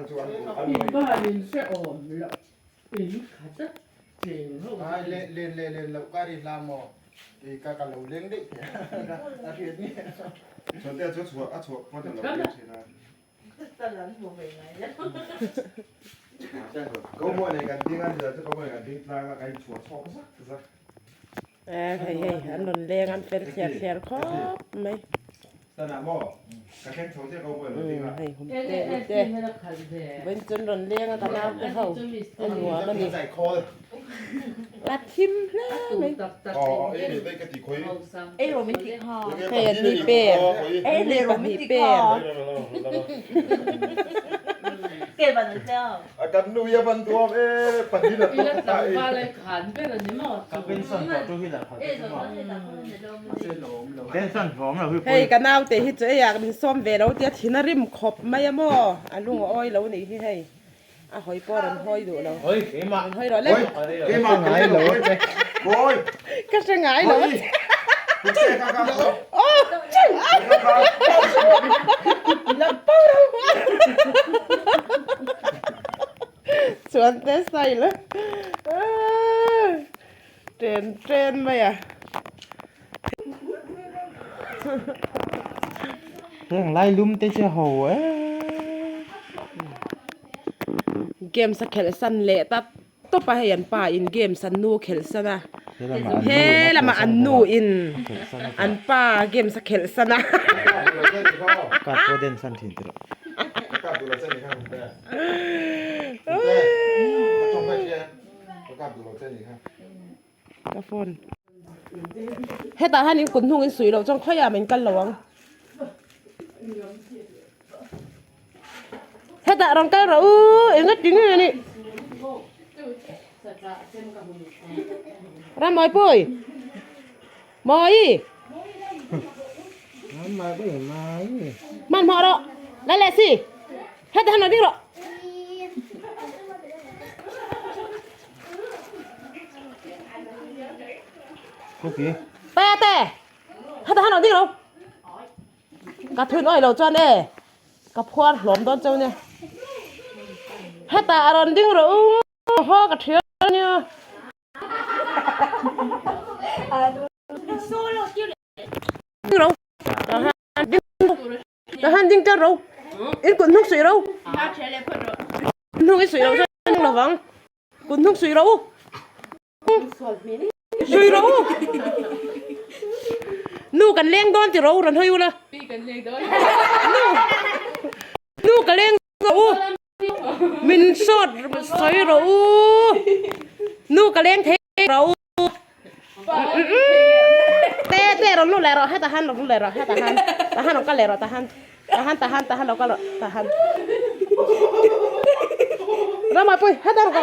이거 하면 쇠어 몰라. 이 가자. 쟁하고. à lên lẩu cá đi làm mò thì cả lẩu lên đấy là thiệt nhỉ 저때 저 좋아 아 좋아 맞아 나 có mỗi này gần tiếng ăn giờ chứ có mỗi gần tiếng là cái chuột so sắc hey anh đồn lên anh phải xẹt khó mấy ta làm mò cái khen chỗ chứ có mỗi lần tiếng là hey hôm 에 해라 가지. bên chân đồn lên anh ta nào cái hậu anh hùa nó đi giải kho lát chim mấy ấy để đây cái gì khối ấy romantic hall hay là bị bể ấy là romantic hall kể bạn được chưa à cần nuôi bạn thua ê bạn đi là 이래 tốt tại 나발에 간배는 뭐. ก็เป็นส่วนของตัวที่เราเขาจะบอกเป็นส่วนของเราคือ hey cái nào để hít chơi à mình xóm về đâu tiếc thì nó rim khop mấy mò anh luôn oi lâu này thì hay à hỏi po đàn hỏi đủ đâu เฮ้ยเก๋มา hỏi rồi lên cái mà cái lỗi rồi cái sẽ ngái đâu cũng xe ca ca ô chừng làm bao đâu chuẩn thế say lắm trên mày à เรื่องไล่ลุ่มเตะหัว เกมสักแค่สั้นเละตัดตัวไปเห็นป่าอินเกมสันนูเขลสนะเฮ้ละมาอันนูอินอันป่าเกมสักแค่สั้นนะ กัดประเด็นสันทินตระ cặp tụi nó sẽ đi khang trong vai kia có cặp tụi nó sẽ đi khang กระฟนเฮ้ตาท่านนี้กุนทุ่งอินสุยเราจ้องค่อยอย่าเป็นกันหลวงเฮ้ตารองกันเราเอ็งก็จริงไงนี่รำมอยปุ้ยมอย มาได้ไหม มันพอแล้วนั่นแหละสิเฮ้ตาท่านนอนดิ้งหรอคุกกี้ แต่เฮ้ตาท่านนอนดิ้งหรอกระทุนอ้อยเราจ้อนเอ้กระพวนหลอมต้นเจ้าเนี่ยเฮ้ตารอนดิ้งหรอพ่อกระเทียมเนี่ย solo kêuดิ้งหรอแต่หันดิ้งเจ้าหรออินกุนทุ่งสุยหรอ ba trẻ lên phân rồi นุ่งไอ้สวยเราใช่ไหมระวังคุณนุ่งสวยเราสวยเรานู่กันเลี้ยงดอนที่เราดันเฮอยู่ละ 삐간 얘기도. นู่กันเลี้ยงเรามินสดสวยเรานู่กันเลี้ยงเทเราเต้เราลู่แลเราให้ตาหันเราลู่แลเราให้ตาหันเราก็แลเราตาหันเราก็ตาหันเรามาปุ้ยให้ตาเราก็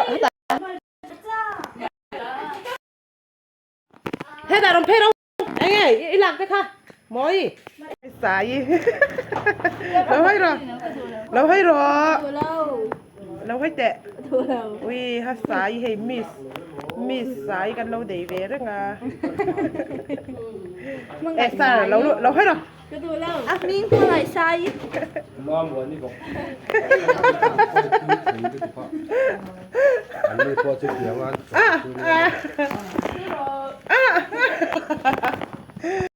ให้ตาเราเพลเราไอ้ไงอีหลักไปค่ะมอยสายเราให้รอเราให้เตะวิฮัสสายให้มิสสายกันเราเดย์เวรง่ะเอซ่าเราให้รอ cái tôi lâu ác miếng có lại sai ล้อมหัวนี่บอก อันนี้พอจะเขียนว่า